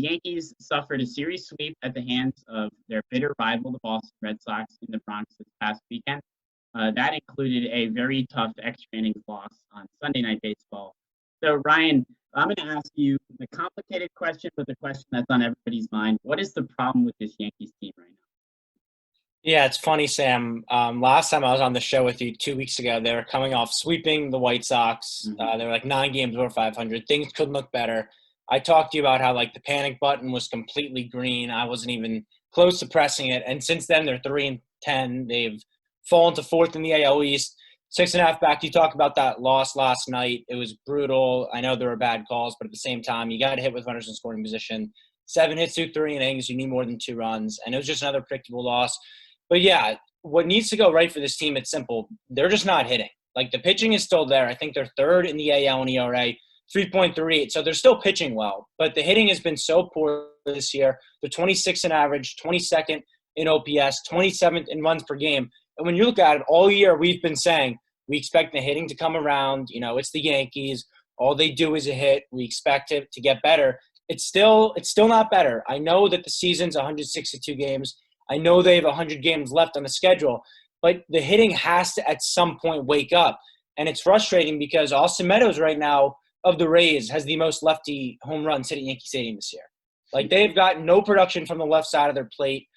Yankees suffered a series sweep at the hands of their bitter rival, the Boston Red Sox, in the Bronx this past weekend. That included a very tough extra innings loss on Sunday Night Baseball. So, Ryan, I'm going to ask you the complicated question, but the question that's on everybody's mind. What is the problem with this Yankees team right now? Yeah, it's funny, Sam. Last time I was on the show with you 2 weeks ago, they were coming off sweeping the White Sox. They were like 9 games over 500. Things couldn't look better. I talked to you about how like the panic button was completely green. I wasn't even close to pressing it. And since then, they're 3-10. They've fallen to fourth in the AL East, 6.5 back. You talk about that loss last night. It was brutal. I know there were bad calls, but at the same time, you got to hit with runners in scoring position. 7 hits through 3 innings. You need more than 2 runs. And it was just another predictable loss. But, yeah, what needs to go right for this team, it's simple. They're just not hitting. Like, the pitching is still there. I think they're third in the AL in ERA, 3.38. So they're still pitching well. But the hitting has been so poor this year. They're 26th in average, 22nd in OPS, 27th in runs per game. And when you look at it, all year we've been saying we expect the hitting to come around. You know, it's the Yankees. All they do is a hit. We expect it to get better. It's still not better. I know that the season's 162 games. I know they have 100 games left on the schedule, but the hitting has to at some point wake up. And it's frustrating because Austin Meadows right now of the Rays has the most lefty home runs hit at Yankee Stadium this year. Like, they've got no production from the left side of their plate.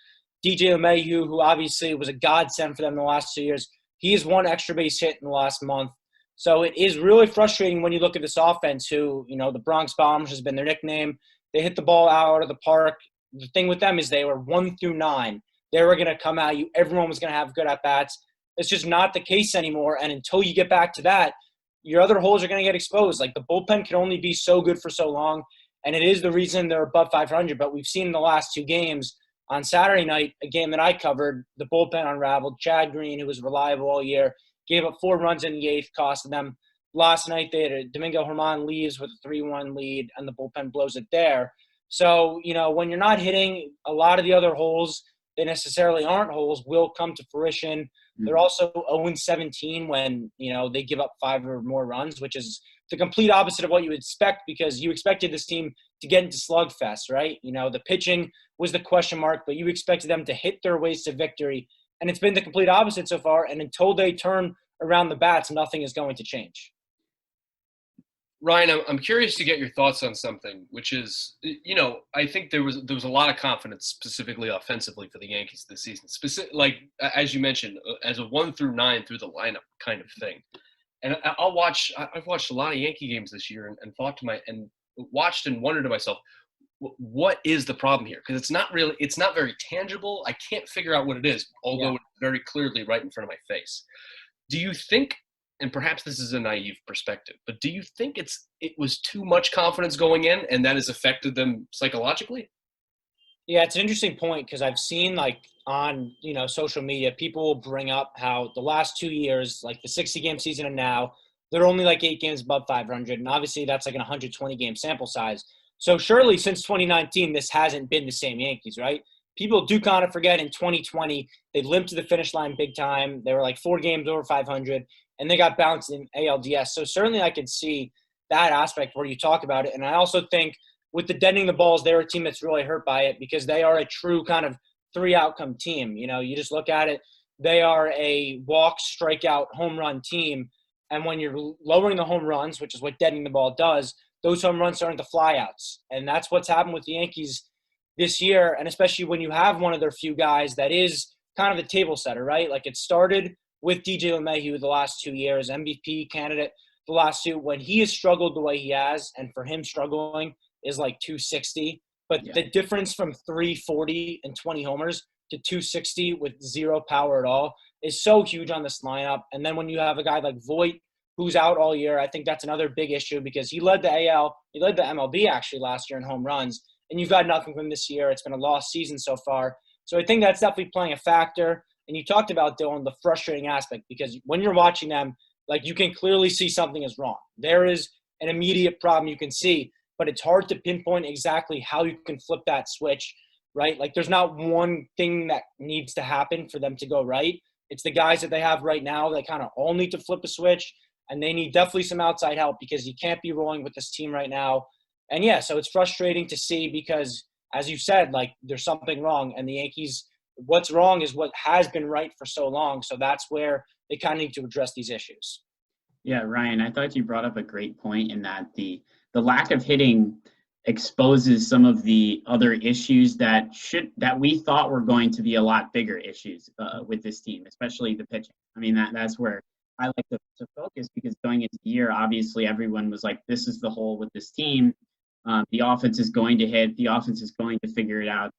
DJ LeMahieu, who obviously was a godsend for them the last 2 years, he has 1 extra base hit in the last month. So it is really frustrating when you look at this offense who, you know, the Bronx Bombers has been their nickname. They hit the ball out of the park. The thing with them is they were 1 through 9. They were going to come at you. Everyone was going to have good at-bats. It's just not the case anymore. And until you get back to that, your other holes are going to get exposed. Like, the bullpen can only be so good for so long. And it is the reason they're above 500. But we've seen in the last 2 games, on Saturday night, a game that I covered, the bullpen unraveled. Chad Green, who was reliable all year, gave up 4 runs in the 8th, costing them. Last night, they had Domingo Germán leaves with a 3-1 lead, and the bullpen blows it there. So, you know, when you're not hitting, a lot of the other holes that necessarily aren't holes will come to fruition. They're also 0-17 when, you know, they give up 5 or more runs, which is the complete opposite of what you would expect because you expected this team to get into slugfest, right? You know, the pitching was the question mark, but you expected them to hit their ways to victory. And it's been the complete opposite so far. And until they turn around the bats, nothing is going to change. Ryan, I'm curious to get your thoughts on something, which is, you know, I think there was a lot of confidence specifically offensively for the Yankees this season. Like, as you mentioned, as a 1 through 9 through the lineup kind of thing. And I've watched a lot of Yankee games this year and watched and wondered to myself, what is the problem here? Because it's not very tangible. I can't figure out what it is, although it's very clearly right in front of my face. Do you think, and perhaps this is a naive perspective, but do you think it was too much confidence going in and that has affected them psychologically? Yeah, it's an interesting point because I've seen, like, on, you know, social media, people will bring up how the last 2 years, like the 60-game season and now, they're only like 8 games above 500. And obviously that's like an 120-game sample size. So surely since 2019, this hasn't been the same Yankees, right? People do kind of forget in 2020, they limped to the finish line big time. They were like 4 games over 500, and they got bounced in ALDS. So certainly I could see that aspect where you talk about it. And I also think with the deadening the balls, they're a team that's really hurt by it because they are a true kind of 3-outcome team. You know, you just look at it, they are a walk, strikeout, home run team. And when you're lowering the home runs, which is what deadening the ball does, those home runs turn into flyouts. And that's what's happened with the Yankees this year. And especially when you have one of their few guys that is kind of a table setter, right? Like, it started with DJ LeMahieu the last 2 years, MVP candidate the last 2, when he has struggled the way he has. And for him, struggling is like 260. But the difference from 340 and 20 homers to 260 with 0 power at all is so huge on this lineup. And then when you have a guy like Voit, who's out all year, I think that's another big issue because he led the MLB actually last year in home runs, and you've got nothing from this year. It's been a lost season so far. So I think that's definitely playing a factor. And you talked about, Dylan, the frustrating aspect because when you're watching them, like, you can clearly see something is wrong. There is an immediate problem you can see, but it's hard to pinpoint exactly how you can flip that switch, right? Like, there's not one thing that needs to happen for them to go right. It's the guys that they have right now that kind of all need to flip a switch, and they need definitely some outside help because you can't be rolling with this team right now And yeah, so it's frustrating to see because, as you said, like there's something wrong, and the Yankees, what's wrong is what has been right for so long. So that's where they kind of need to address these issues. Yeah, Ryan, I thought you brought up a great point in that the lack of hitting exposes some of the other issues that we thought were going to be a lot bigger issues with this team, especially the pitching. I mean, that's where I like to focus, because going into the year, obviously everyone was like, this is the hole with this team. The offense is going to hit. The offense is going to figure it out.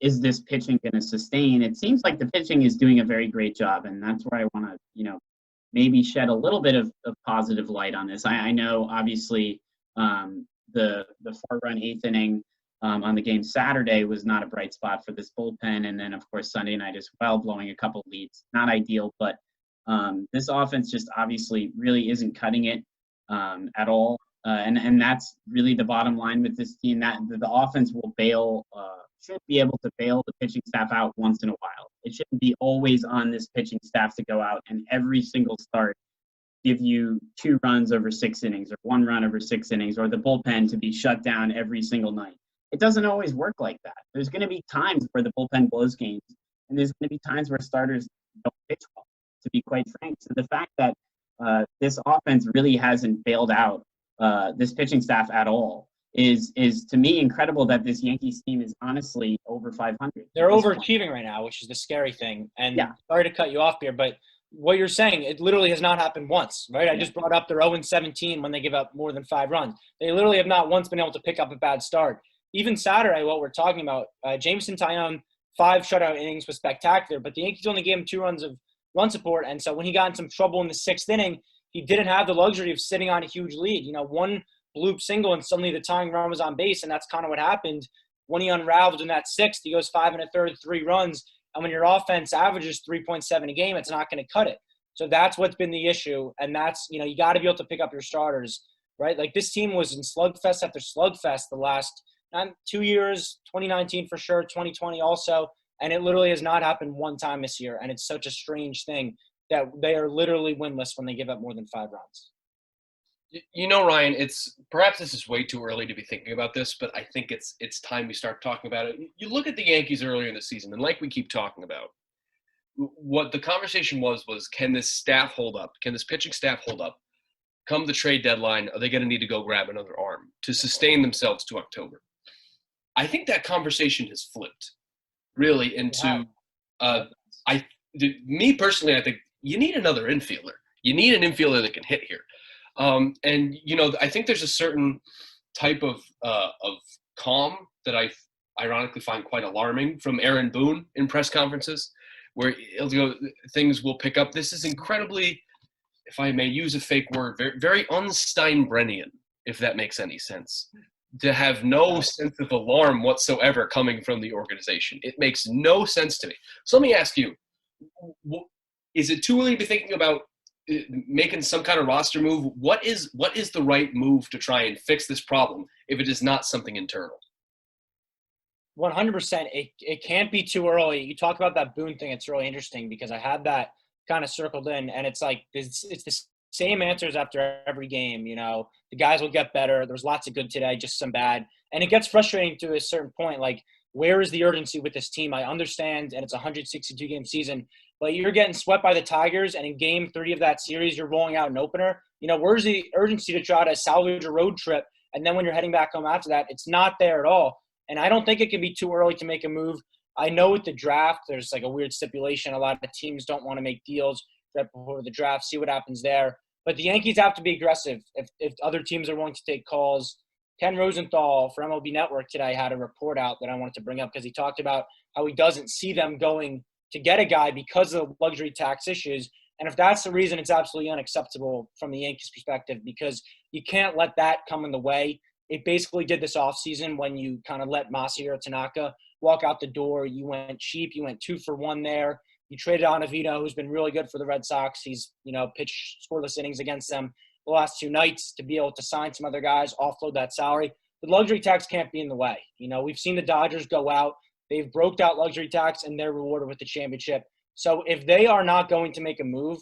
Is this pitching going to sustain? It seems like the pitching is doing a very great job, and that's where I want to, maybe shed a little bit of positive light on this. I know, obviously, the 4-run eighth inning on the game Saturday was not a bright spot for this bullpen, and then of course Sunday night as well, blowing a couple leads. Not ideal, but this offense just obviously really isn't cutting it at all. And that's really the bottom line with this team, that the offense will should be able to bail the pitching staff out once in a while. It shouldn't be always on this pitching staff to go out and every single start give you 2 runs over 6 innings or 1 run over 6 innings, or the bullpen to be shut down every single night. It doesn't always work like that. There's going to be times where the bullpen blows games, and there's going to be times where starters don't pitch well, to be quite frank. So the fact that this offense really hasn't bailed out this pitching staff at all is to me incredible, that this Yankees team is honestly over 500. They're overachieving right now, which is the scary thing. And yeah. Sorry to cut you off here, but what you're saying, it literally has not happened once, right? I just brought up their 0-17 when they give up more than 5 runs. They literally have not once been able to pick up a bad start. Even Saturday, what we're talking about, Jameson Taillon, 5 shutout innings was spectacular, but the Yankees only gave him 2 runs of run support. And so when he got in some trouble in the 6th inning, he didn't have the luxury of sitting on a huge lead. One bloop single and suddenly the tying run was on base, and that's kind of what happened when he unraveled in that 6th. He goes 5 1/3, 3 runs, and when your offense averages 3.7 a game, it's not going to cut it. So that's what's been the issue, and that's, you got to be able to pick up your starters, right? Like this team was in slugfest after slugfest the last 2 years, 2019 for sure, 2020 also, and it literally has not happened one time this year, and it's such a strange thing that they are literally winless when they give up more than 5 runs. Ryan, perhaps this is way too early to be thinking about this, but I think it's time we start talking about it. You look at the Yankees earlier in the season, and like we keep talking about, what the conversation was can this staff hold up? Can this pitching staff hold up? Come the trade deadline, are they going to need to go grab another arm to sustain themselves to October? I think that conversation has flipped really into me personally, I think you need another infielder. You need an infielder that can hit here. I think there's a certain type of calm that I ironically find quite alarming from Aaron Boone in press conferences, where things will pick up. This is incredibly, if I may use a fake word, very, very un-Steinbrennian, if that makes any sense, to have no sense of alarm whatsoever coming from the organization. It makes no sense to me. So let me ask you, is it too early to be thinking about making some kind of roster move? What is the right move to try and fix this problem if it is not something internal? 100%. It can't be too early. You talk about that Boone thing. It's really interesting because I had that kind of circled in, and it's like it's the same answers after every game. The guys will get better. There's lots of good today, just some bad, and it gets frustrating to a certain point. Like, where is the urgency with this team? I understand, and it's a 162-game season, but you're getting swept by the Tigers, and in Game 3 of that series, you're rolling out an opener. Where's the urgency to try to salvage a road trip? And then when you're heading back home after that, it's not there at all. And I don't think it can be too early to make a move. I know with the draft, there's like a weird stipulation. A lot of teams don't want to make deals right before the draft, see what happens there. But the Yankees have to be aggressive if other teams are willing to take calls. Ken Rosenthal for MLB Network today had a report out that I wanted to bring up because he talked about how he doesn't see them going to get a guy because of luxury tax issues. And if that's the reason, it's absolutely unacceptable from the Yankees' perspective because you can't let that come in the way. It basically did this offseason when you kind of let Masahiro Tanaka walk out the door. You went cheap. You went 2 for 1 there. You traded Ottavino, who's been really good for the Red Sox. He's, pitched scoreless innings against them the last 2 nights to be able to sign some other guys, offload that salary. The luxury tax can't be in the way. We've seen the Dodgers go out. They've broked out luxury tax, and they're rewarded with the championship. So if they are not going to make a move,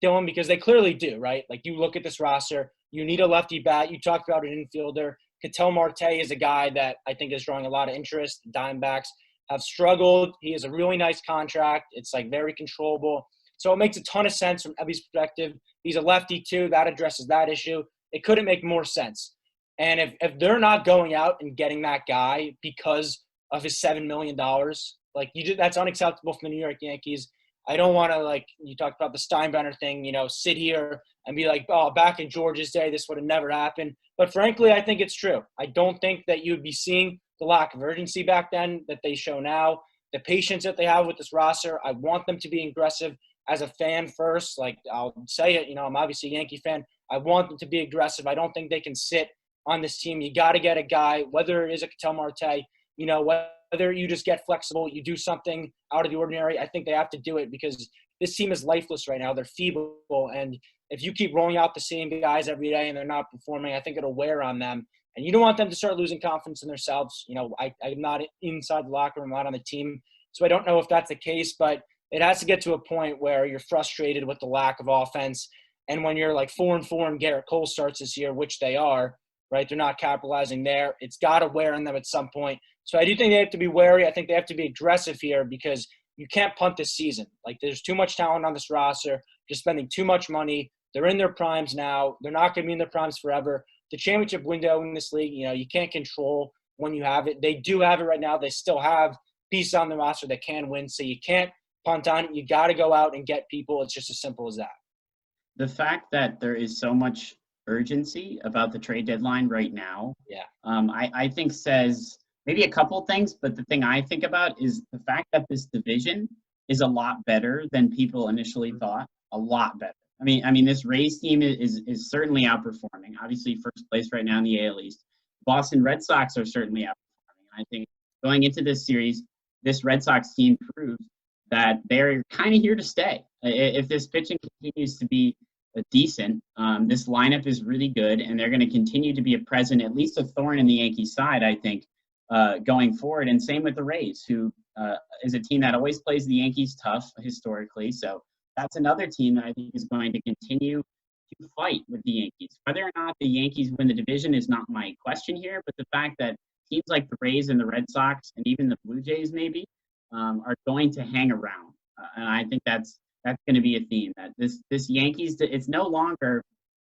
Dylan, because they clearly do, right? Like, you look at this roster, you need a lefty bat. You talked about an infielder. Ketel Marte is a guy that I think is drawing a lot of interest. The Diamondbacks have struggled. He has a really nice contract. It's like very controllable. So it makes a ton of sense from Evie's perspective. He's a lefty too. That addresses that issue. It couldn't make more sense. And if they're not going out and getting that guy because of his $7 million, that's unacceptable from the New York Yankees. I don't want to, like you talked about the Steinbrenner thing, sit here and be like, oh, back in George's day, this would have never happened. But frankly, I think it's true. I don't think that you would be seeing the lack of urgency back then that they show now, the patience that they have with this roster. I want them to be aggressive as a fan first. Like, I'll say it, I'm obviously a Yankee fan. I want them to be aggressive. I don't think they can sit on this team. You got to get a guy, whether it is a Ketel Marte, whether you just get flexible, you do something out of the ordinary. I think they have to do it because this team is lifeless right now. They're feeble. And if you keep rolling out the same guys every day and they're not performing, I think it'll wear on them. And you don't want them to start losing confidence in themselves. I'm not inside the locker room, I'm not on the team. So I don't know if that's the case, but it has to get to a point where you're frustrated with the lack of offense. And when you're like 4-4 and Garrett Cole starts this year, which they are, right? They're not capitalizing there. It's got to wear on them at some point. So I do think they have to be wary. I think they have to be aggressive here because you can't punt this season. Like, there's too much talent on this roster. You're spending too much money. They're in their primes now. They're not going to be in their primes forever. The championship window in this league, you can't control when you have it. They do have it right now. They still have pieces on the roster that can win. So you can't punt on it. You got to go out and get people. It's just as simple as that. The fact that there is so much urgency about the trade deadline right now, I think says maybe a couple things, but the thing I think about is the fact that this division is a lot better than people initially thought. A lot better. I mean, this Rays team is certainly outperforming. Obviously, first place right now in the AL East. Boston Red Sox are certainly outperforming. And I think going into this series, this Red Sox team proves that they're kind of here to stay. If this pitching continues to be decent, this lineup is really good, and they're going to continue to be a present, at least a thorn in the Yankees' side, I think, going forward. And same with the Rays, who is a team that always plays the Yankees tough historically. So that's another team that I think is going to continue to fight with the Yankees. Whether or not the Yankees win the division is not my question here, but the fact that teams like the Rays and the Red Sox and even the Blue Jays maybe are going to hang around. And I think that's going to be a theme, that this Yankees, it's no longer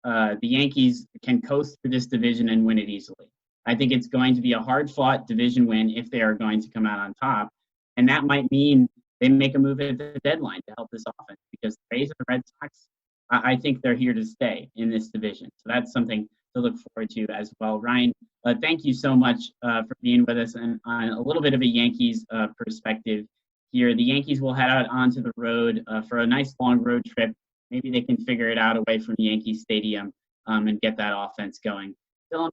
the Yankees can coast through this division and win it easily. I think it's going to be a hard-fought division win if they are going to come out on top. And that might mean they make a move at the deadline to help this offense, because the Rays and the Red Sox, I think they're here to stay in this division. So that's something to look forward to as well. Ryan, thank you so much for being with us and on a little bit of a Yankees perspective here. The Yankees will head out onto the road for a nice long road trip. Maybe they can figure it out away from Yankee Stadium and get that offense going. Dylan,